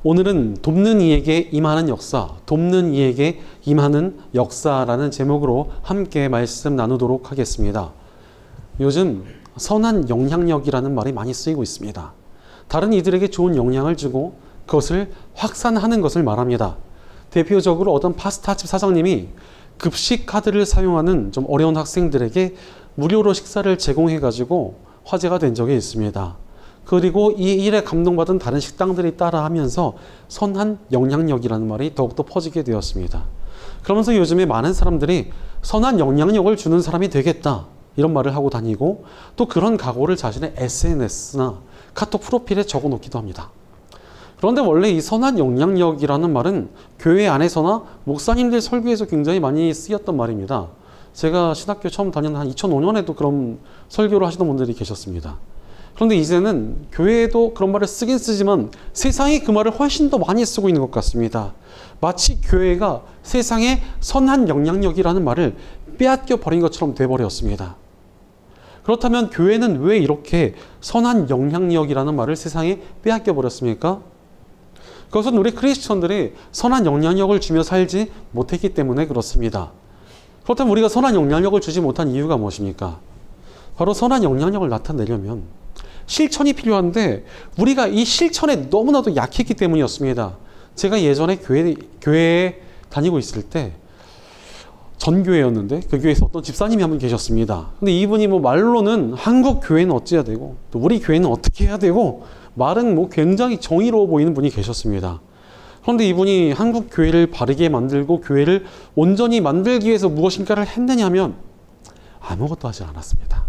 오늘은 돕는 이에게 임하는 역사, 돕는 이에게 임하는 역사라는 제목으로 함께 말씀 나누도록 하겠습니다. 요즘 선한 영향력이라는 말이 많이 쓰이고 있습니다. 다른 이들에게 좋은 영향을 주고 그것을 확산하는 것을 말합니다. 대표적으로 어떤 파스타집 사장님이 급식 카드를 사용하는 좀 어려운 학생들에게 무료로 식사를 제공해가지고 화제가 된 적이 있습니다. 그리고 이 일에 감동받은 다른 식당들이 따라하면서 선한 영향력이라는 말이 더욱더 퍼지게 되었습니다. 그러면서 요즘에 많은 사람들이 선한 영향력을 주는 사람이 되겠다 이런 말을 하고 다니고 또 그런 각오를 자신의 SNS나 카톡 프로필에 적어 놓기도 합니다. 그런데 원래 이 선한 영향력이라는 말은 교회 안에서나 목사님들 설교에서 굉장히 많이 쓰였던 말입니다. 제가 신학교 처음 다니는 한 2005년에도 그런 설교를 하시던 분들이 계셨습니다. 그런데 이제는 교회에도 그런 말을 쓰긴 쓰지만 세상이 그 말을 훨씬 더 많이 쓰고 있는 것 같습니다. 마치 교회가 세상에 선한 영향력이라는 말을 빼앗겨 버린 것처럼 돼버렸습니다. 그렇다면 교회는 왜 이렇게 선한 영향력이라는 말을 세상에 빼앗겨 버렸습니까? 그것은 우리 크리스천들이 선한 영향력을 주며 살지 못했기 때문에 그렇습니다. 그렇다면 우리가 선한 영향력을 주지 못한 이유가 무엇입니까? 바로 선한 영향력을 나타내려면 실천이 필요한데 우리가 이 실천에 너무나도 약했기 때문이었습니다. 제가 예전에 교회에 다니고 있을 때 전교회였는데 그 교회에서 어떤 집사님이 한 분 계셨습니다. 근데 이분이 말로는 한국 교회는 어찌해야 되고 또 우리 교회는 어떻게 해야 되고 말은 굉장히 정의로워 보이는 분이 계셨습니다. 그런데 이분이 한국 교회를 바르게 만들고 교회를 온전히 만들기 위해서 무엇인가를 했느냐면 아무것도 하지 않았습니다.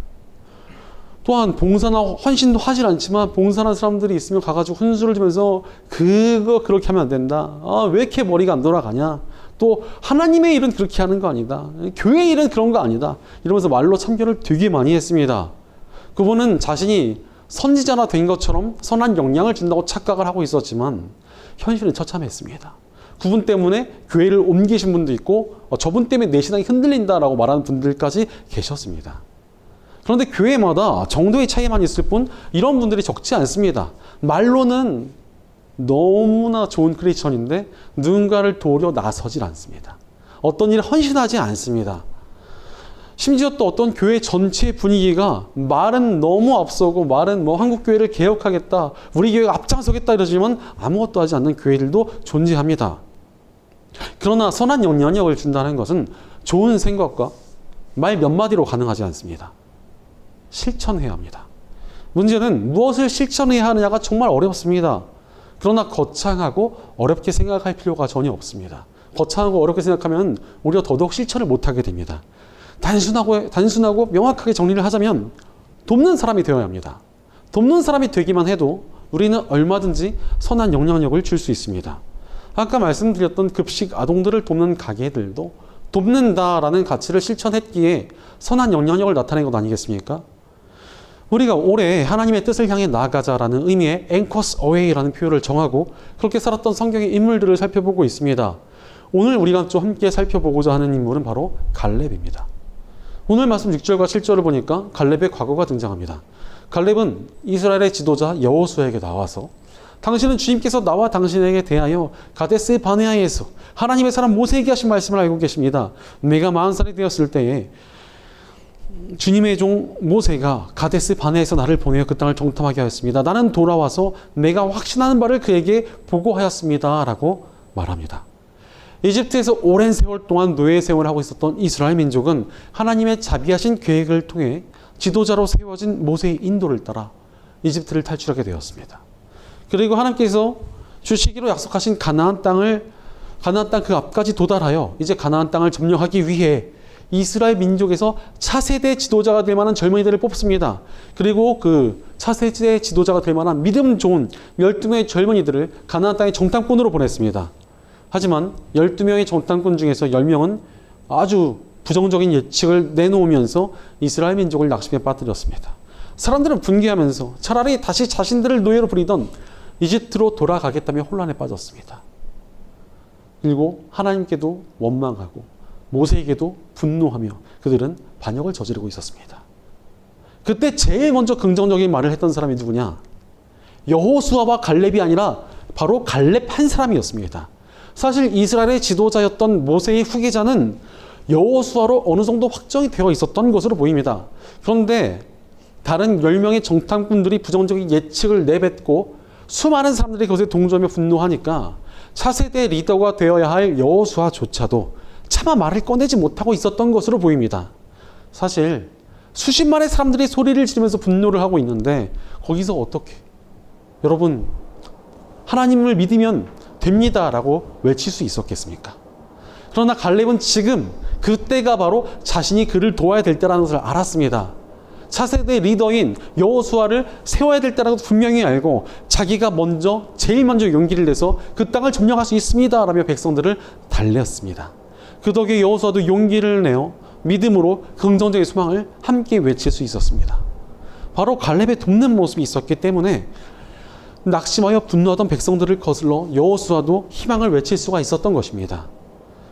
또한 봉사나 헌신도 하질 않지만 봉사하는 사람들이 있으면 가가지고 훈수를 주면서 그거 그렇게 하면 안 된다. 왜 이렇게 머리가 안 돌아가냐. 또 하나님의 일은 그렇게 하는 거 아니다. 교회 일은 그런 거 아니다. 이러면서 말로 참견을 되게 많이 했습니다. 그분은 자신이 선지자나 된 것처럼 선한 영향을 준다고 착각을 하고 있었지만 현실은 처참했습니다. 그분 때문에 교회를 옮기신 분도 있고 저분 때문에 내 신앙이 흔들린다라고 말하는 분들까지 계셨습니다. 그런데 교회마다 정도의 차이만 있을 뿐 이런 분들이 적지 않습니다. 말로는 너무나 좋은 크리스천인데 누군가를 도우려 나서질 않습니다. 어떤 일을 헌신하지 않습니다. 심지어 또 어떤 교회 전체 분위기가 말은 너무 앞서고 말은 한국교회를 개혁하겠다, 우리 교회가 앞장서겠다 이러지만 아무것도 하지 않는 교회들도 존재합니다. 그러나 선한 영향력을 준다는 것은 좋은 생각과 말 몇 마디로 가능하지 않습니다. 실천해야 합니다. 문제는 무엇을 실천해야 하느냐가 정말 어렵습니다. 그러나 거창하고 어렵게 생각할 필요가 전혀 없습니다. 거창하고 어렵게 생각하면 오히려 더더욱 실천을 못하게 됩니다. 단순하고 명확하게 정리를 하자면 돕는 사람이 되어야 합니다. 돕는 사람이 되기만 해도 우리는 얼마든지 선한 영향력을 줄 수 있습니다. 아까 말씀드렸던 급식 아동들을 돕는 가게들도 돕는다라는 가치를 실천했기에 선한 영향력을 나타낸 것 아니겠습니까? 우리가 올해 하나님의 뜻을 향해 나아가자라는 의미의 anchors away라는 표현을 정하고 그렇게 살았던 성경의 인물들을 살펴보고 있습니다. 오늘 우리가 좀 함께 살펴보고자 하는 인물은 바로 갈렙입니다. 오늘 말씀 6절과 7절을 보니까 갈렙의 과거가 등장합니다. 갈렙은 이스라엘의 지도자 여호수아에게 나와서 당신은 주님께서 나와 당신에게 대하여 가데스 바네아에서 하나님의 사람 모세에게 하신 말씀을 알고 계십니다. 내가 40살이 되었을 때에 주님의 종 모세가 가데스 바네아에서 나를 보내어 그 땅을 정탐하게 하였습니다. 나는 돌아와서 내가 확신하는 바를 그에게 보고하였습니다. 라고 말합니다. 이집트에서 오랜 세월 동안 노예 생활을 하고 있었던 이스라엘 민족은 하나님의 자비하신 계획을 통해 지도자로 세워진 모세의 인도를 따라 이집트를 탈출하게 되었습니다. 그리고 하나님께서 주시기로 약속하신 가나안 땅 그 앞까지 도달하여 이제 가나안 땅을 점령하기 위해 이스라엘 민족에서 차세대 지도자가 될 만한 젊은이들을 뽑습니다. 그리고 그 차세대 지도자가 될 만한 믿음 좋은 12명의 젊은이들을 가나안 땅의 정탐꾼으로 보냈습니다. 하지만 12명의 정탐꾼 중에서 10명은 아주 부정적인 예측을 내놓으면서 이스라엘 민족을 낙심에 빠뜨렸습니다. 사람들은 분개하면서 차라리 다시 자신들을 노예로 부리던 이집트로 돌아가겠다며 혼란에 빠졌습니다. 그리고 하나님께도 원망하고 모세에게도 분노하며 그들은 반역을 저지르고 있었습니다. 그때 제일 먼저 긍정적인 말을 했던 사람이 누구냐? 여호수아와 갈렙이 아니라 바로 갈렙 한 사람이었습니다. 사실 이스라엘의 지도자였던 모세의 후계자는 여호수아로 어느 정도 확정이 되어 있었던 것으로 보입니다. 그런데 다른 10명의 정탐꾼들이 부정적인 예측을 내뱉고 수많은 사람들이 그것에 동조하며 분노하니까 차세대 리더가 되어야 할 여호수아조차도 차마 말을 꺼내지 못하고 있었던 것으로 보입니다. 사실 수십만의 사람들이 소리를 지르면서 분노를 하고 있는데 거기서 어떻게 여러분 하나님을 믿으면 됩니다라고 외칠 수 있었겠습니까? 그러나 갈렙은 지금 그때가 바로 자신이 그를 도와야 될 때라는 것을 알았습니다. 차세대 리더인 여호수아를 세워야 될 때라고 분명히 알고 자기가 제일 먼저 용기를 내서 그 땅을 점령할 수 있습니다 라며 백성들을 달랬습니다. 그 덕에 여호수아도 용기를 내어 믿음으로 긍정적인 소망을 함께 외칠 수 있었습니다. 바로 갈렙의 돕는 모습이 있었기 때문에 낙심하여 분노하던 백성들을 거슬러 여호수아도 희망을 외칠 수가 있었던 것입니다.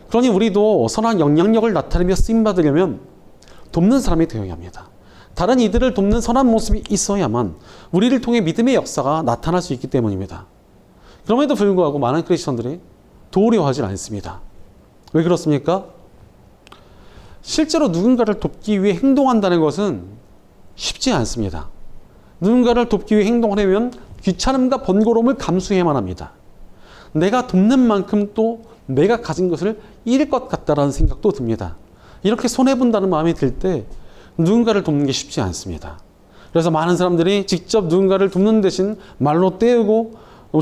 그러니 우리도 선한 영향력을 나타내며 쓰임받으려면 돕는 사람이 되어야 합니다. 다른 이들을 돕는 선한 모습이 있어야만 우리를 통해 믿음의 역사가 나타날 수 있기 때문입니다. 그럼에도 불구하고 많은 크리스천들이 도우려 하질 않습니다. 왜 그렇습니까? 실제로 누군가를 돕기 위해 행동한다는 것은 쉽지 않습니다. 누군가를 돕기 위해 행동하려면 귀찮음과 번거로움을 감수해야만 합니다. 내가 돕는 만큼 또 내가 가진 것을 잃을 것 같다라는 생각도 듭니다. 이렇게 손해본다는 마음이 들 때 누군가를 돕는 게 쉽지 않습니다. 그래서 많은 사람들이 직접 누군가를 돕는 대신 말로 때우고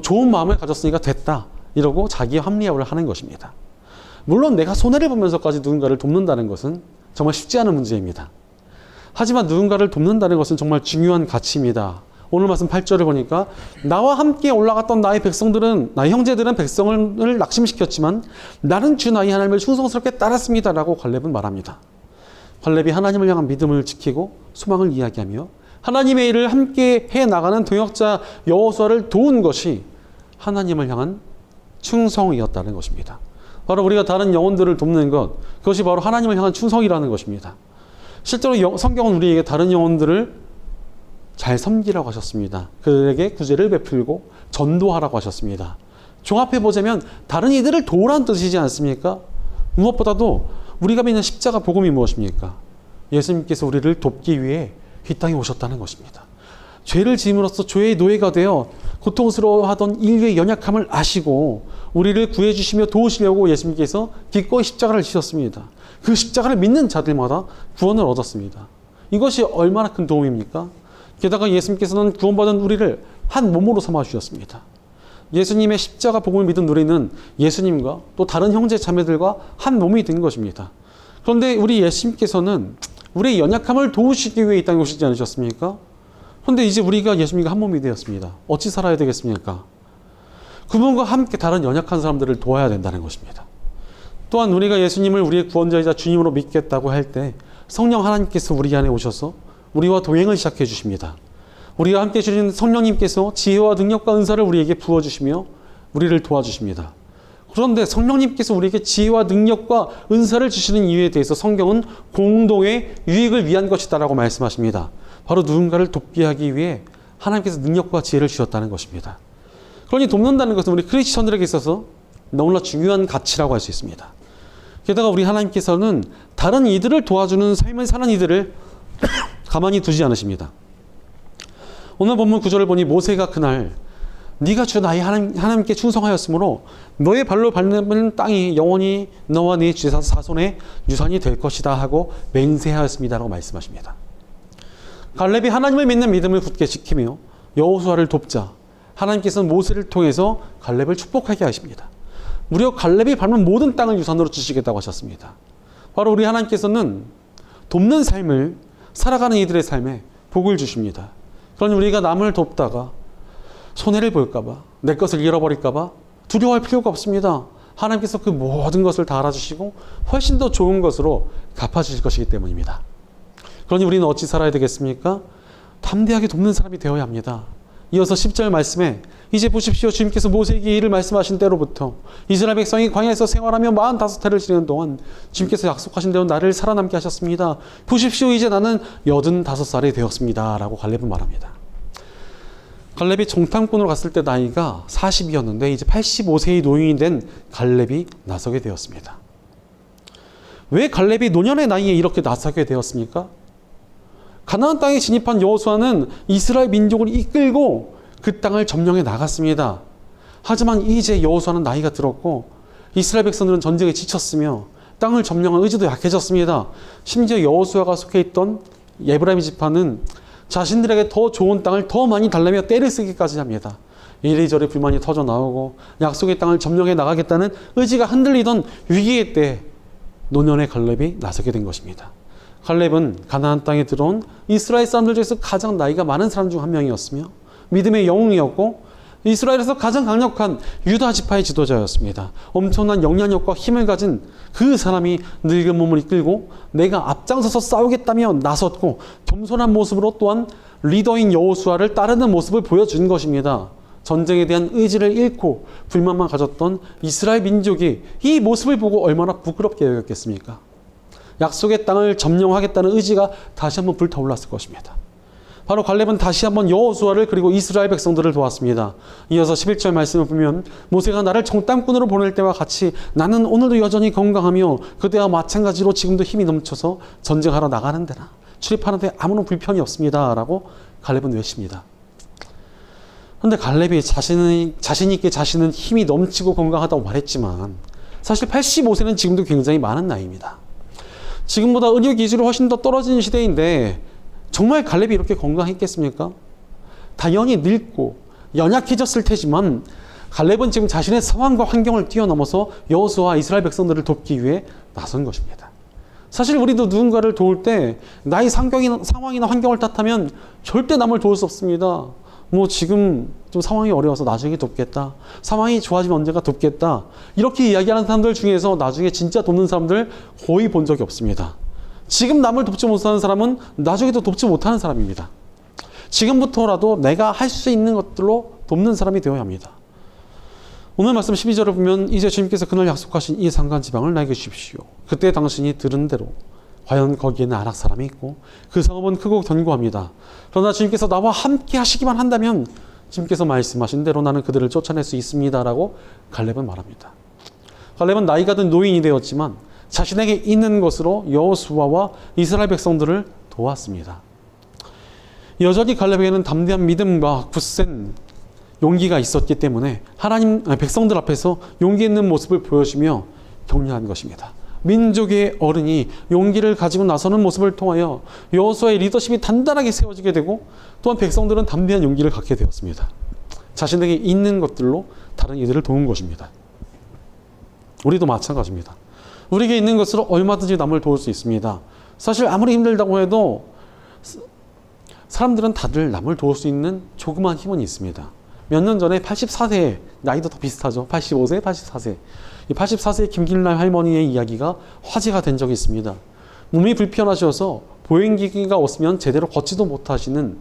좋은 마음을 가졌으니까 됐다 이러고 자기 합리화를 하는 것입니다. 물론 내가 손해를 보면서까지 누군가를 돕는다는 것은 정말 쉽지 않은 문제입니다. 하지만 누군가를 돕는다는 것은 정말 중요한 가치입니다. 오늘 말씀 8절을 보니까 나와 함께 올라갔던 나의 형제들은 백성을 낙심시켰지만 나는 주 나의 하나님을 충성스럽게 따랐습니다 라고 갈렙은 말합니다. 갈렙이 하나님을 향한 믿음을 지키고 소망을 이야기하며 하나님의 일을 함께 해나가는 동역자 여호수아를 도운 것이 하나님을 향한 충성이었다는 것입니다. 바로 우리가 다른 영혼들을 돕는 것, 그것이 바로 하나님을 향한 충성이라는 것입니다. 실제로 성경은 우리에게 다른 영혼들을 잘 섬기라고 하셨습니다. 그들에게 구제를 베풀고 전도하라고 하셨습니다. 종합해보자면 다른 이들을 도우라는 뜻이지 않습니까? 무엇보다도 우리가 믿는 십자가 복음이 무엇입니까? 예수님께서 우리를 돕기 위해 이 땅에 오셨다는 것입니다. 죄를 지음으로써 죄의 노예가 되어 고통스러워하던 인류의 연약함을 아시고 우리를 구해주시며 도우시려고 예수님께서 기꺼이 십자가를 지셨습니다. 그 십자가를 믿는 자들마다 구원을 얻었습니다. 이것이 얼마나 큰 도움입니까? 게다가 예수님께서는 구원받은 우리를 한 몸으로 삼아주셨습니다. 예수님의 십자가 복음을 믿은 우리는 예수님과 또 다른 형제 자매들과 한 몸이 된 것입니다. 그런데 우리 예수님께서는 우리의 연약함을 도우시기 위해 이 땅에 오시지 않으셨습니까? 그런데 이제 우리가 예수님과 한 몸이 되었습니다. 어찌 살아야 되겠습니까? 그분과 함께 다른 연약한 사람들을 도와야 된다는 것입니다. 또한 우리가 예수님을 우리의 구원자이자 주님으로 믿겠다고 할 때 성령 하나님께서 우리 안에 오셔서 우리와 동행을 시작해 주십니다. 우리와 함께 주신 성령님께서 지혜와 능력과 은사를 우리에게 부어주시며 우리를 도와주십니다. 그런데 성령님께서 우리에게 지혜와 능력과 은사를 주시는 이유에 대해서 성경은 공동의 유익을 위한 것이다 라고 말씀하십니다. 바로 누군가를 돕게 하기 위해 하나님께서 능력과 지혜를 주셨다는 것입니다. 그러니 돕는다는 것은 우리 크리스천들에게 있어서 너무나 중요한 가치라고 할 수 있습니다. 게다가 우리 하나님께서는 다른 이들을 도와주는 삶을 사는 이들을 가만히 두지 않으십니다. 오늘 본문 9절을 보니 모세가 그날 네가 주 나의 하나님께 충성하였으므로 너의 발로 밟는 땅이 영원히 너와 네 자손의 유산이 될 것이다 하고 맹세하였습니다라고 말씀하십니다. 갈렙이 하나님을 믿는 믿음을 굳게 지키며 여호수아를 돕자 하나님께서는 모세를 통해서 갈렙을 축복하게 하십니다. 무려 갈렙이 밟는 모든 땅을 유산으로 주시겠다고 하셨습니다. 바로 우리 하나님께서는 돕는 삶을 살아가는 이들의 삶에 복을 주십니다. 그러니 우리가 남을 돕다가 손해를 볼까봐, 내 것을 잃어버릴까봐 두려워할 필요가 없습니다. 하나님께서 그 모든 것을 다 알아주시고 훨씬 더 좋은 것으로 갚아주실 것이기 때문입니다. 그러니 우리는 어찌 살아야 되겠습니까? 담대하게 돕는 사람이 되어야 합니다. 이어서 10절 말씀에 이제 보십시오. 주님께서 모세에게 이를 말씀하신 때로부터 이스라엘 백성이 광야에서 생활하며 45해를 지내는 동안 주님께서 약속하신 대로 나를 살아남게 하셨습니다. 보십시오. 이제 나는 85살이 되었습니다. 라고 갈렙은 말합니다. 갈렙이 정탐꾼으로 갔을 때 나이가 40이었는데 이제 85세의 노인이 된 갈렙이 나서게 되었습니다. 왜 갈렙이 노년의 나이에 이렇게 나서게 되었습니까? 가나안 땅에 진입한 여호수아는 이스라엘 민족을 이끌고 그 땅을 점령해 나갔습니다. 하지만 이제 여호수아는 나이가 들었고 이스라엘 백성들은 전쟁에 지쳤으며 땅을 점령할 의지도 약해졌습니다. 심지어 여호수아가 속해 있던 에브라임 지파는 자신들에게 더 좋은 땅을 더 많이 달라며 떼를 쓰기까지 합니다. 이리저리 불만이 터져 나오고 약속의 땅을 점령해 나가겠다는 의지가 흔들리던 위기의 때 노년의 갈렙이 나서게 된 것입니다. 갈렙은 가나안 땅에 들어온 이스라엘 사람들 중에서 가장 나이가 많은 사람 중 한 명이었으며 믿음의 영웅이었고 이스라엘에서 가장 강력한 유다 지파의 지도자였습니다. 엄청난 영향력과 힘을 가진 그 사람이 늙은 몸을 이끌고 내가 앞장서서 싸우겠다며 나섰고 겸손한 모습으로 또한 리더인 여호수아를 따르는 모습을 보여준 것입니다. 전쟁에 대한 의지를 잃고 불만만 가졌던 이스라엘 민족이 이 모습을 보고 얼마나 부끄럽게 여겼겠습니까? 약속의 땅을 점령하겠다는 의지가 다시 한번 불타올랐을 것입니다. 바로 갈렙은 다시 한번 여호수아를 그리고 이스라엘 백성들을 도왔습니다. 이어서 11절 말씀을 보면 모세가 나를 정탐꾼으로 보낼 때와 같이 나는 오늘도 여전히 건강하며 그때와 마찬가지로 지금도 힘이 넘쳐서 전쟁하러 나가는 데나 출입하는 데 아무런 불편이 없습니다. 라고 갈렙은 외칩니다. 그런데 갈렙이 자신 있게 자신은 힘이 넘치고 건강하다고 말했지만 사실 85세는 지금도 굉장히 많은 나이입니다. 지금보다 의료기술이 훨씬 더 떨어진 시대인데 정말 갈렙이 이렇게 건강했겠습니까? 당연히 늙고 연약해졌을 테지만 갈렙은 지금 자신의 상황과 환경을 뛰어넘어서 여호수아와 이스라엘 백성들을 돕기 위해 나선 것입니다. 사실 우리도 누군가를 도울 때 나의 상황이나 환경을 탓하면 절대 남을 도울 수 없습니다. 뭐 지금 좀 상황이 어려워서 나중에 돕겠다. 상황이 좋아지면 언젠가 돕겠다. 이렇게 이야기하는 사람들 중에서 나중에 진짜 돕는 사람들 거의 본 적이 없습니다. 지금 남을 돕지 못하는 사람은 나중에도 돕지 못하는 사람입니다. 지금부터라도 내가 할 수 있는 것들로 돕는 사람이 되어야 합니다. 오늘 말씀 12절을 보면 이제 주님께서 그날 약속하신 이 산간 지방을 나에게 주십시오. 그때 당신이 들은 대로 과연 거기에는 아낙 사람이 있고 그 성읍은 크고 견고합니다. 그러나 주님께서 나와 함께 하시기만 한다면 주님께서 말씀하신 대로 나는 그들을 쫓아낼 수 있습니다. 라고 갈렙은 말합니다. 갈렙은 나이가 든 노인이 되었지만 자신에게 있는 것으로 여호수아와 이스라엘 백성들을 도왔습니다. 여전히 갈렙에게는 담대한 믿음과 굳센 용기가 있었기 때문에 하나님 백성들 앞에서 용기 있는 모습을 보여주며 격려한 것입니다. 민족의 어른이 용기를 가지고 나서는 모습을 통하여 여호수아의 리더십이 단단하게 세워지게 되고 또한 백성들은 담대한 용기를 갖게 되었습니다. 자신에게 있는 것들로 다른 이들을 도운 것입니다. 우리도 마찬가지입니다. 우리에게 있는 것으로 얼마든지 남을 도울 수 있습니다. 사실 아무리 힘들다고 해도 사람들은 다들 남을 도울 수 있는 조그만 힘은 있습니다. 몇 년 전에 84세, 나이도 더 비슷하죠. 85세, 84세. 이 84세의 김길날 할머니의 이야기가 화제가 된 적이 있습니다. 몸이 불편하셔서 보행기가 없으면 제대로 걷지도 못하시는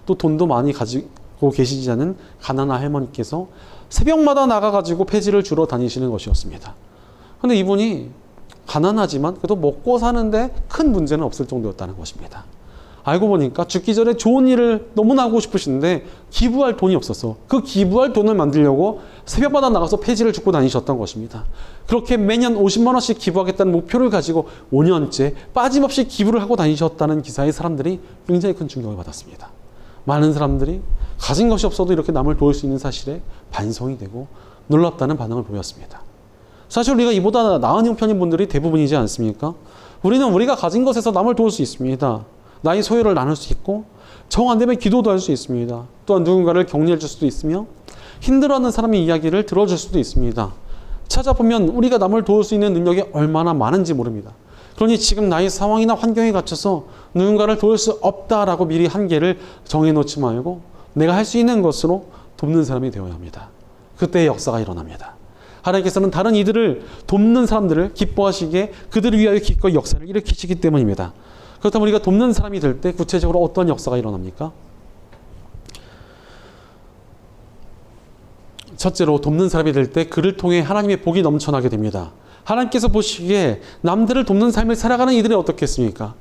또 돈도 많이 가지고 계시지 않은 가난한 할머니께서 새벽마다 나가가지고 폐지를 주러 다니시는 것이었습니다. 근데 이분이 가난하지만 그래도 먹고 사는데 큰 문제는 없을 정도였다는 것입니다. 알고 보니까 죽기 전에 좋은 일을 너무나 하고 싶으신데 기부할 돈이 없어서 그 기부할 돈을 만들려고 새벽마다 나가서 폐지를 줍고 다니셨던 것입니다. 그렇게 매년 50만 원씩 기부하겠다는 목표를 가지고 5년째 빠짐없이 기부를 하고 다니셨다는 기사에 사람들이 굉장히 큰 충격을 받았습니다. 많은 사람들이 가진 것이 없어도 이렇게 남을 도울 수 있는 사실에 반성이 되고 놀랍다는 반응을 보였습니다. 사실 우리가 이보다 나은 형편인 분들이 대부분이지 않습니까? 우리는 우리가 가진 것에서 남을 도울 수 있습니다. 나의 소유를 나눌 수 있고 정 안 되면 기도도 할 수 있습니다. 또한 누군가를 격려해 줄 수도 있으며 힘들어하는 사람의 이야기를 들어줄 수도 있습니다. 찾아보면 우리가 남을 도울 수 있는 능력이 얼마나 많은지 모릅니다. 그러니 지금 나의 상황이나 환경에 갇혀서 누군가를 도울 수 없다라고 미리 한계를 정해놓지 말고 내가 할 수 있는 것으로 돕는 사람이 되어야 합니다. 그때의 역사가 일어납니다. 하나님께서는 다른 이들을 돕는 사람들을 기뻐하시기에 그들을 위하여 기꺼이 역사를 일으키시기 때문입니다. 그렇다면 우리가 돕는 사람이 될 때 구체적으로 어떤 역사가 일어납니까? 첫째로 돕는 사람이 될 때 그를 통해 하나님의 복이 넘쳐나게 됩니다. 하나님께서 보시기에 남들을 돕는 삶을 살아가는 이들이 어떻겠습니까?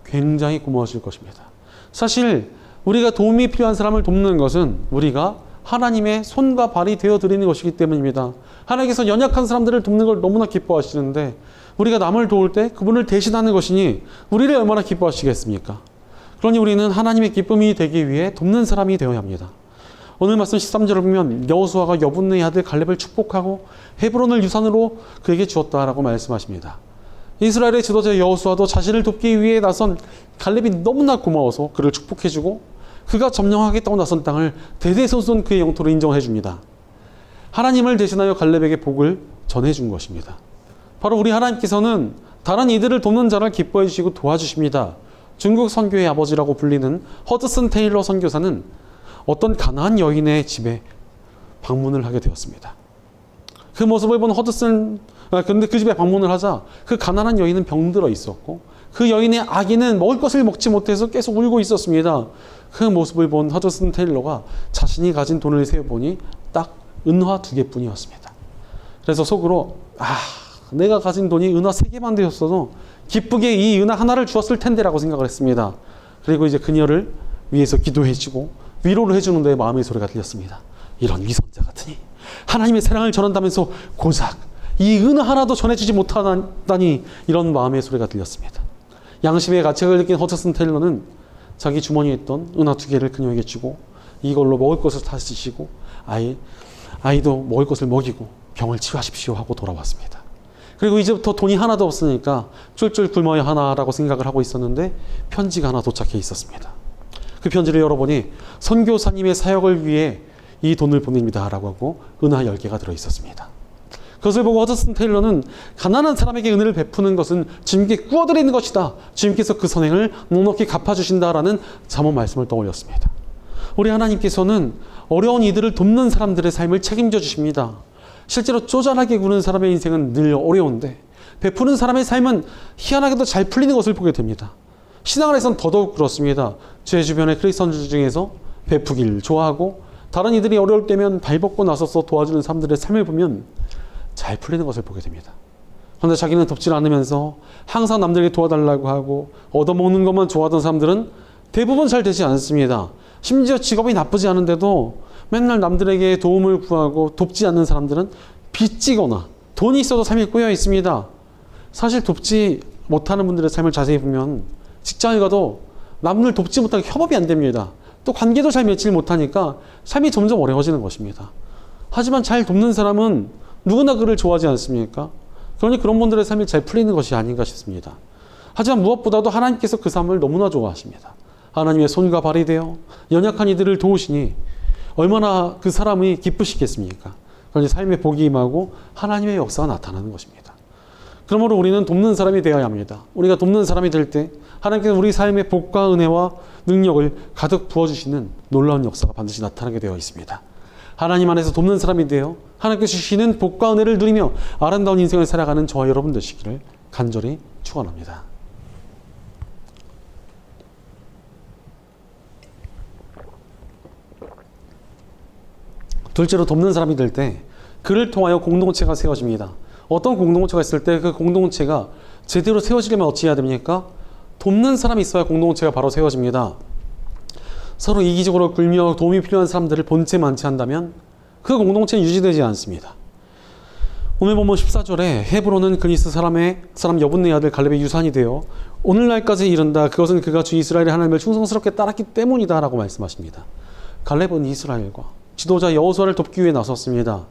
굉장히 고마우실 것입니다. 사실 우리가 도움이 필요한 사람을 돕는 것은 우리가 하나님의 손과 발이 되어 드리는 것이기 때문입니다. 하나님께서 연약한 사람들을 돕는 걸 너무나 기뻐하시는데 우리가 남을 도울 때 그분을 대신하는 것이니 우리를 얼마나 기뻐하시겠습니까? 그러니 우리는 하나님의 기쁨이 되기 위해 돕는 사람이 되어야 합니다. 오늘 말씀 13절을 보면 여호수아가 여분의 아들 갈렙을 축복하고 헤브론을 유산으로 그에게 주었다라고 말씀하십니다. 이스라엘의 지도자 여호수아도 자신을 돕기 위해 나선 갈렙이 너무나 고마워서 그를 축복해주고 그가 점령하겠다고 나선 땅을 대대손손 그의 영토로 인정해 줍니다. 하나님을 대신하여 갈렙에게 복을 전해준 것입니다. 바로 우리 하나님께서는 다른 이들을 돕는 자를 기뻐해 주시고 도와주십니다. 중국 선교의 아버지라고 불리는 허드슨 테일러 선교사는 어떤 가나안 여인의 집에 방문을 하게 되었습니다. 그 모습을 본 그런데 그 집에 방문을 하자 그 가난한 여인은 병들어 있었고 그 여인의 아기는 먹을 것을 먹지 못해서 계속 울고 있었습니다. 그 모습을 본 허드슨 테일러가 자신이 가진 돈을 세어보니 딱 은화 2개뿐이었습니다. 그래서 속으로 내가 가진 돈이 은화 3개만 되었어도 기쁘게 이 은화 하나를 주었을 텐데 라고 생각을 했습니다. 그리고 이제 그녀를 위해서 기도해주고 위로를 해주는 데 마음의 소리가 들렸습니다. 이런 위선자 같으니 하나님의 사랑을 전한다면서 고작 이 은하 하나도 전해주지 못하다니 이런 마음의 소리가 들렸습니다. 양심의 가책을 느낀 허드슨 테일러는 자기 주머니에 있던 은하 2개를 그녀에게 주고 이걸로 먹을 것을 다 쓰시고 아이도 먹을 것을 먹이고 병을 치유하십시오 하고 돌아왔습니다. 그리고 이제부터 돈이 하나도 없으니까 쫄쫄 굶어야 하나라고 생각을 하고 있었는데 편지가 하나 도착해 있었습니다. 그 편지를 열어보니 선교사님의 사역을 위해 이 돈을 보냅니다 라고 하고 은하 10개가 들어있었습니다. 그것을 보고 허드슨 테일러는 가난한 사람에게 은혜를 베푸는 것은 주님께 구워드리는 것이다. 주님께서 그 선행을 넉넉히 갚아주신다라는 잠언 말씀을 떠올렸습니다. 우리 하나님께서는 어려운 이들을 돕는 사람들의 삶을 책임져 주십니다. 실제로 쪼잔하게 구는 사람의 인생은 늘 어려운데 베푸는 사람의 삶은 희한하게도 잘 풀리는 것을 보게 됩니다. 신앙안에서는 더더욱 그렇습니다. 제 주변의 크리스천들 중에서 베푸기를 좋아하고 다른 이들이 어려울 때면 발벗고 나서서 도와주는 사람들의 삶을 보면 잘 풀리는 것을 보게 됩니다. 그런데 자기는 돕지 않으면서 항상 남들에게 도와달라고 하고 얻어먹는 것만 좋아하던 사람들은 대부분 잘 되지 않습니다. 심지어 직업이 나쁘지 않은데도 맨날 남들에게 도움을 구하고 돕지 않는 사람들은 빚지거나 돈이 있어도 삶이 꼬여 있습니다. 사실 돕지 못하는 분들의 삶을 자세히 보면 직장에 가도 남을 돕지 못하게 협업이 안 됩니다. 또 관계도 잘 맺지 못하니까 삶이 점점 어려워지는 것입니다. 하지만 잘 돕는 사람은 누구나 그를 좋아하지 않습니까? 그러니 그런 분들의 삶이 잘 풀리는 것이 아닌가 싶습니다. 하지만 무엇보다도 하나님께서 그 삶을 너무나 좋아하십니다. 하나님의 손과 발이 되어 연약한 이들을 도우시니 얼마나 그 사람이 기쁘시겠습니까? 그러니 삶의 복이 임하고 하나님의 역사가 나타나는 것입니다. 그러므로 우리는 돕는 사람이 되어야 합니다. 우리가 돕는 사람이 될 때 하나님께서 우리 삶의 복과 은혜와 능력을 가득 부어주시는 놀라운 역사가 반드시 나타나게 되어 있습니다. 하나님 안에서 돕는 사람이 되어 하나님께서 주시는 복과 은혜를 누리며 아름다운 인생을 살아가는 저와 여러분 되시기를 간절히 축원합니다. 둘째로 돕는 사람이 될 때 그를 통하여 공동체가 세워집니다. 어떤 공동체가 있을 때 그 공동체가 제대로 세워지려면 어찌해야 됩니까? 돕는 사람이 있어야 공동체가 바로 세워집니다. 서로 이기적으로 굴며 도움이 필요한 사람들을 본체 만취한다면 그 공동체는 유지되지 않습니다. 오늘 본문 14절에 헤브론은 그니스 사람 여분네 아들 갈렙의 유산이 되어 오늘날까지 이른다. 그것은 그가 주 이스라엘의 하나님을 충성스럽게 따랐기 때문이다 라고 말씀하십니다. 갈렙은 이스라엘과 지도자 여호수아를 돕기 위해 나섰습니다.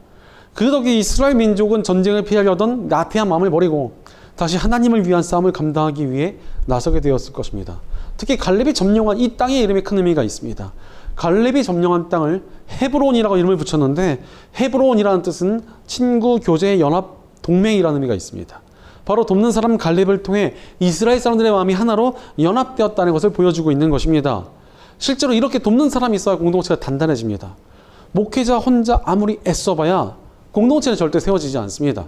그 덕에 이스라엘 민족은 전쟁을 피하려던 나태한 마음을 버리고 다시 하나님을 위한 싸움을 감당하기 위해 나서게 되었을 것입니다. 특히 갈렙이 점령한 이 땅의 이름에 큰 의미가 있습니다. 갈렙이 점령한 땅을 헤브론이라고 이름을 붙였는데 헤브론이라는 뜻은 친구, 교제, 연합, 동맹이라는 의미가 있습니다. 바로 돕는 사람 갈렙을 통해 이스라엘 사람들의 마음이 하나로 연합되었다는 것을 보여주고 있는 것입니다. 실제로 이렇게 돕는 사람이 있어야 공동체가 단단해집니다. 목회자 혼자 아무리 애써봐야 공동체는 절대 세워지지 않습니다.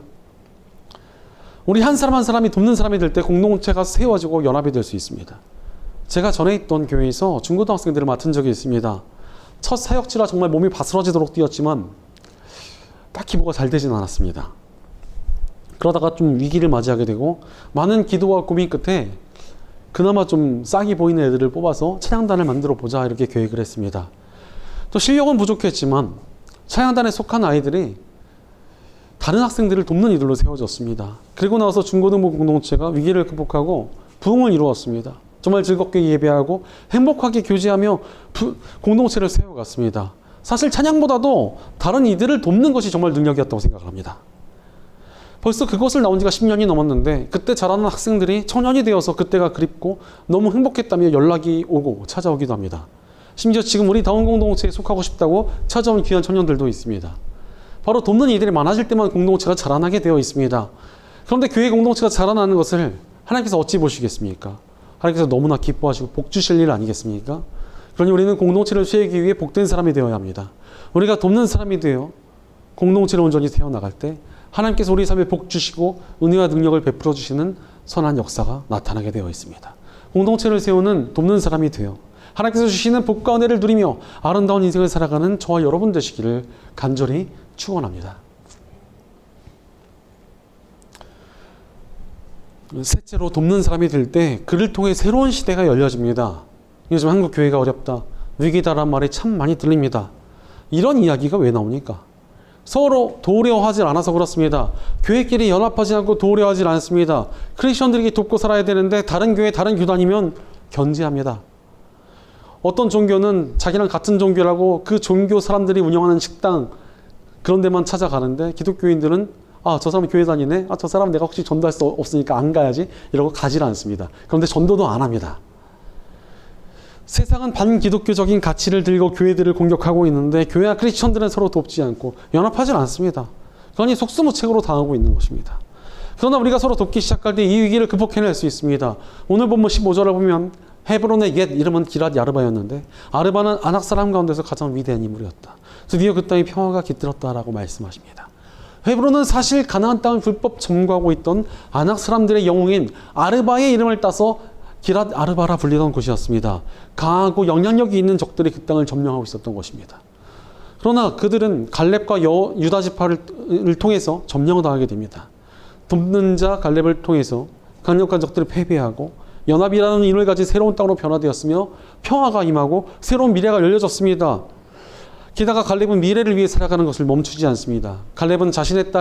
우리 한 사람 한 사람이 돕는 사람이 될 때 공동체가 세워지고 연합이 될 수 있습니다. 제가 전에 있던 교회에서 중고등학생들을 맡은 적이 있습니다. 첫 사역지라 정말 몸이 바스러지도록 뛰었지만 딱히 뭐가 잘 되진 않았습니다. 그러다가 좀 위기를 맞이하게 되고 많은 기도와 고민 끝에 그나마 좀 싹이 보이는 애들을 뽑아서 찬양단을 만들어 보자 이렇게 계획을 했습니다. 또 실력은 부족했지만 찬양단에 속한 아이들이 다른 학생들을 돕는 이들로 세워졌습니다. 그리고 나서 중고등부 공동체가 위기를 극복하고 부흥을 이루었습니다. 정말 즐겁게 예배하고 행복하게 교제하며 공동체를 세워갔습니다. 사실 찬양보다도 다른 이들을 돕는 것이 정말 능력이었다고 생각합니다. 벌써 그것을 나온 지가 10년이 넘었는데 그때 자라는 학생들이 청년이 되어서 그때가 그립고 너무 행복했다며 연락이 오고 찾아오기도 합니다. 심지어 지금 우리 다운 공동체에 속하고 싶다고 찾아온 귀한 청년들도 있습니다. 바로 돕는 이들이 많아질 때만 공동체가 자라나게 되어 있습니다. 그런데 교회 공동체가 자라나는 것을 하나님께서 어찌 보시겠습니까? 하나님께서 너무나 기뻐하시고 복 주실 일 아니겠습니까? 그러니 우리는 공동체를 세우기 위해 복된 사람이 되어야 합니다. 우리가 돕는 사람이 되어 공동체를 온전히 세워나갈 때 하나님께서 우리 삶에 복 주시고 은혜와 능력을 베풀어 주시는 선한 역사가 나타나게 되어 있습니다. 공동체를 세우는 돕는 사람이 되어 하나님께서 주시는 복과 은혜를 누리며 아름다운 인생을 살아가는 저와 여러분 되시기를 간절히 축원합니다. 셋째로 돕는 사람이 될 때 그를 통해 새로운 시대가 열려집니다. 요즘 한국 교회가 어렵다, 위기다란 말이 참 많이 들립니다. 이런 이야기가 왜 나옵니까? 서로 도우려하지 않아서 그렇습니다. 교회끼리 연합하지 않고 도우려하지 않습니다. 크리스천들에게 돕고 살아야 되는데 다른 교회, 다른 교단이면 견제합니다. 어떤 종교는 자기랑 같은 종교라고 그 종교 사람들이 운영하는 식당 그런 데만 찾아가는데 기독교인들은 저 사람 교회 다니네? 저 사람 내가 혹시 전도할 수 없으니까 안 가야지? 이러고 가지를 않습니다. 그런데 전도도 안 합니다. 세상은 반기독교적인 가치를 들고 교회들을 공격하고 있는데 교회와 크리스천들은 서로 돕지 않고 연합하지 않습니다. 그러니 속수무책으로 당하고 있는 것입니다. 그러나 우리가 서로 돕기 시작할 때 이 위기를 극복해낼 수 있습니다. 오늘 본문 15절을 보면 헤브론의 옛 이름은 기랏 야르바였는데 아르바는 아낙 사람 가운데서 가장 위대한 인물이었다. 드디어 그 땅에 평화가 깃들었다라고 말씀하십니다. 헤브론은 사실 가나안 땅을 불법 점거하고 있던 아낙 사람들의 영웅인 아르바의 이름을 따서 기랏 아르바라 불리던 곳이었습니다. 강하고 영향력이 있는 적들이 그 땅을 점령하고 있었던 것입니다. 그러나 그들은 갈렙과 유다 지파를 통해서 점령을 당하게 됩니다. 돕는 자 갈렙을 통해서 강력한 적들을 패배하고 연합이라는 이름을 가진 새로운 땅으로 변화되었으며 평화가 임하고 새로운 미래가 열려졌습니다. 게다가 갈렙은 미래를 위해 살아가는 것을 멈추지 않습니다. 갈렙은 자신의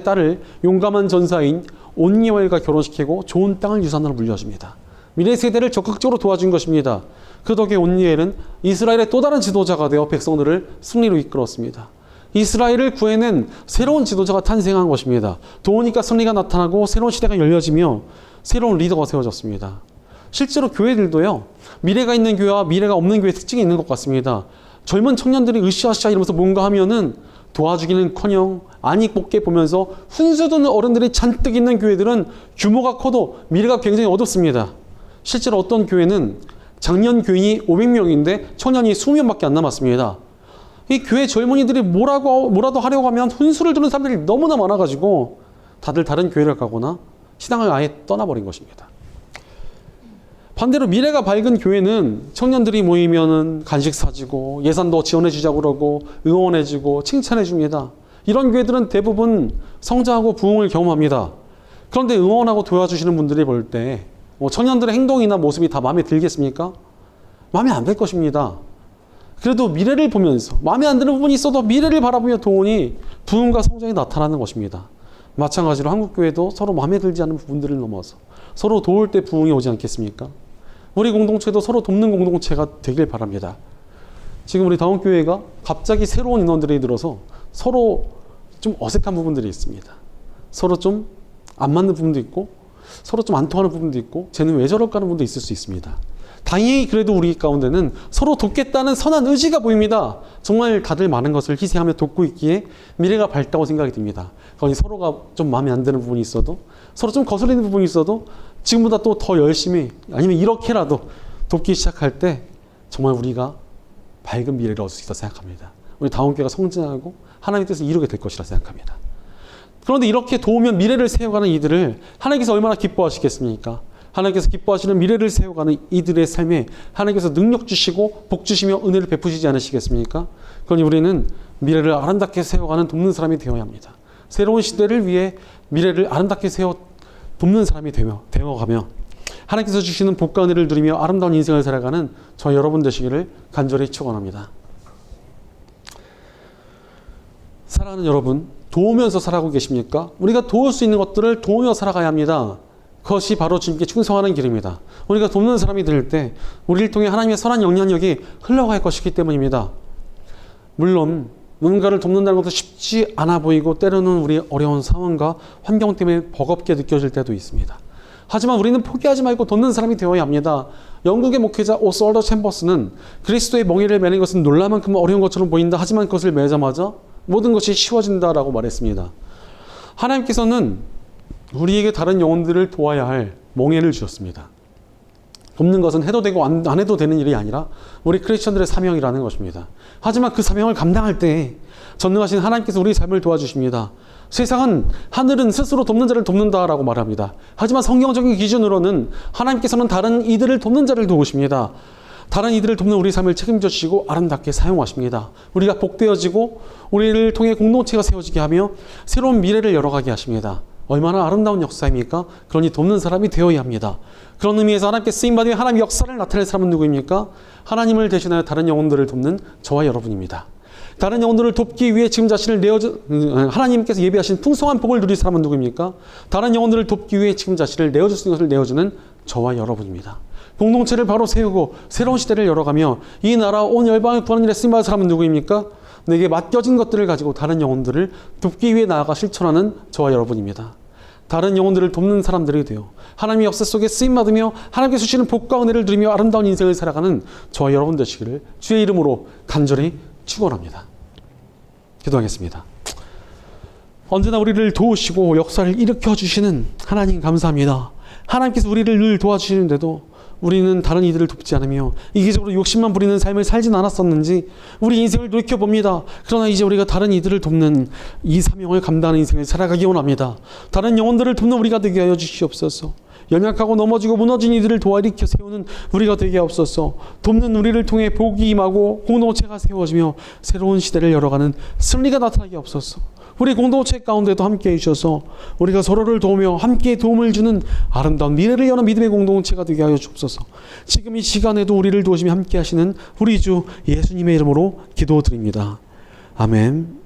딸을 용감한 전사인 온니엘과 결혼시키고 좋은 땅을 유산으로 물려줍니다. 미래 세대를 적극적으로 도와준 것입니다. 그 덕에 온니엘은 이스라엘의 또 다른 지도자가 되어 백성들을 승리로 이끌었습니다. 이스라엘을 구해낸 새로운 지도자가 탄생한 것입니다. 도우니까 승리가 나타나고 새로운 시대가 열려지며 새로운 리더가 세워졌습니다. 실제로 교회들도요, 미래가 있는 교회와 미래가 없는 교회의 특징이 있는 것 같습니다. 젊은 청년들이 으쌰으쌰 이러면서 뭔가 하면은 도와주기는커녕 안익 뽑게 보면서 훈수두는 어른들이 잔뜩 있는 교회들은 규모가 커도 미래가 굉장히 어둡습니다. 실제로 어떤 교회는 작년 교인이 500명인데 청년이 20명밖에 안 남았습니다. 이 교회 젊은이들이 뭐라도 하려고 하면 훈수를 두는 사람들이 너무나 많아가지고 다들 다른 교회를 가거나 신앙을 아예 떠나버린 것입니다. 반대로 미래가 밝은 교회는 청년들이 모이면은 간식 사주고 예산도 지원해주자고 그러고 응원해주고 칭찬해줍니다. 이런 교회들은 대부분 성장하고 부흥을 경험합니다. 그런데 응원하고 도와주시는 분들이 볼 때 청년들의 행동이나 모습이 다 마음에 들겠습니까? 마음에 안 들 것입니다. 그래도 미래를 보면서 마음에 안 드는 부분이 있어도 미래를 바라보며 도우니 부흥과 성장이 나타나는 것입니다. 마찬가지로 한국교회도 서로 마음에 들지 않는 부분들을 넘어서 서로 도울 때 부흥이 오지 않겠습니까? 우리 공동체도 서로 돕는 공동체가 되길 바랍니다. 지금 우리 다운교회가 갑자기 새로운 인원들이 들어서 서로 좀 어색한 부분들이 있습니다. 서로 좀 안 맞는 부분도 있고 서로 좀 안 통하는 부분도 있고 쟤는 왜 저럴까 하는 부분도 있을 수 있습니다. 다행히 그래도 우리 가운데는 서로 돕겠다는 선한 의지가 보입니다. 정말 다들 많은 것을 희생하며 돕고 있기에 미래가 밝다고 생각이 듭니다. 거기 서로가 좀 마음에 안 드는 부분이 있어도 서로 좀 거슬리는 부분이 있어도 지금보다 또 더 열심히 아니면 이렇게라도 돕기 시작할 때 정말 우리가 밝은 미래를 얻을 수 있다고 생각합니다. 우리 다운교회가 성장하고 하나님의 뜻을 이루게 될 것이라 생각합니다. 그런데 이렇게 도우면 미래를 세워가는 이들을 하나님께서 얼마나 기뻐하시겠습니까? 하나님께서 기뻐하시는 미래를 세워가는 이들의 삶에 하나님께서 능력 주시고 복 주시며 은혜를 베푸시지 않으시겠습니까? 그러니 우리는 미래를 아름답게 세워가는 돕는 사람이 되어야 합니다. 새로운 시대를 위해 미래를 아름답게 돕는 사람이 되어가며 하나님께서 주시는 복과 은혜를 누리며 아름다운 인생을 살아가는 저 여러분 되시기를 간절히 축원합니다. 사랑하는 여러분, 도우면서 살아가고 계십니까? 우리가 도울 수 있는 것들을 도우며 살아가야 합니다. 그것이 바로 주님께 충성하는 길입니다. 우리가 돕는 사람이 될 때 우리를 통해 하나님의 선한 영향력이 흘러갈 것이기 때문입니다. 물론 누군가를 돕는다는 것도 쉽지 않아 보이고 때로는 우리 어려운 상황과 환경 때문에 버겁게 느껴질 때도 있습니다. 하지만 우리는 포기하지 말고 돕는 사람이 되어야 합니다. 영국의 목회자 오스월더 챔버스는 그리스도의 멍에를 매는 것은 놀라만큼 어려운 것처럼 보인다. 하지만 그것을 매자마자 모든 것이 쉬워진다라고 말했습니다. 하나님께서는 우리에게 다른 영혼들을 도와야 할 멍에를 주셨습니다. 돕는 것은 해도 되고 안 해도 되는 일이 아니라 우리 크리스천들의 사명이라는 것입니다. 하지만 그 사명을 감당할 때 전능하신 하나님께서 우리 삶을 도와주십니다. 세상은, 하늘은 스스로 돕는 자를 돕는다라고 말합니다. 하지만 성경적인 기준으로는 하나님께서는 다른 이들을 돕는 자를 도우십니다. 다른 이들을 돕는 우리 삶을 책임져 주시고 아름답게 사용하십니다. 우리가 복되어지고 우리를 통해 공동체가 세워지게 하며 새로운 미래를 열어가게 하십니다. 얼마나 아름다운 역사입니까? 그러니 돕는 사람이 되어야 합니다. 그런 의미에서 하나님께 쓰임받으며 하나님의 역사를 나타낼 사람은 누구입니까? 하나님을 대신하여 다른 영혼들을 돕는 저와 여러분입니다. 다른 영혼들을 돕기 위해 지금 자신을 하나님께서 예비하신 풍성한 복을 누릴 사람은 누구입니까? 다른 영혼들을 돕기 위해 지금 자신을 내어줄 수 있는 것을 내어주는 저와 여러분입니다. 공동체를 바로 세우고 새로운 시대를 열어가며 이 나라 온 열방을 구하는 일에 쓰임받은 사람은 누구입니까? 내게 맡겨진 것들을 가지고 다른 영혼들을 돕기 위해 나아가 실천하는 저와 여러분입니다. 다른 영혼들을 돕는 사람들이 되어 하나님의 역사 속에 쓰임받으며 하나님께서 주시는 복과 은혜를 누리며 아름다운 인생을 살아가는 저와 여러분 되시기를 주의 이름으로 간절히 축원합니다. 기도하겠습니다. 언제나 우리를 도우시고 역사를 일으켜 주시는 하나님 감사합니다. 하나님께서 우리를 늘 도와주시는데도 우리는 다른 이들을 돕지 않으며 이기적으로 욕심만 부리는 삶을 살진 않았었는지 우리 인생을 돌이켜봅니다. 그러나 이제 우리가 다른 이들을 돕는 이 사명을 감당하는 인생을 살아가기 원합니다. 다른 영혼들을 돕는 우리가 되게 하여 주시옵소서. 연약하고 넘어지고 무너진 이들을 도와일으켜 세우는 우리가 되게 하옵소서. 돕는 우리를 통해 복이 임하고 공동체가 세워지며 새로운 시대를 열어가는 승리가 나타나게 하옵소서. 우리 공동체 가운데도 함께해 주셔서 우리가 서로를 도우며 함께 도움을 주는 아름다운 미래를 여는 믿음의 공동체가 되게 하여 주옵소서. 지금 이 시간에도 우리를 도우시며 함께 하시는 우리 주 예수님의 이름으로 기도드립니다. 아멘.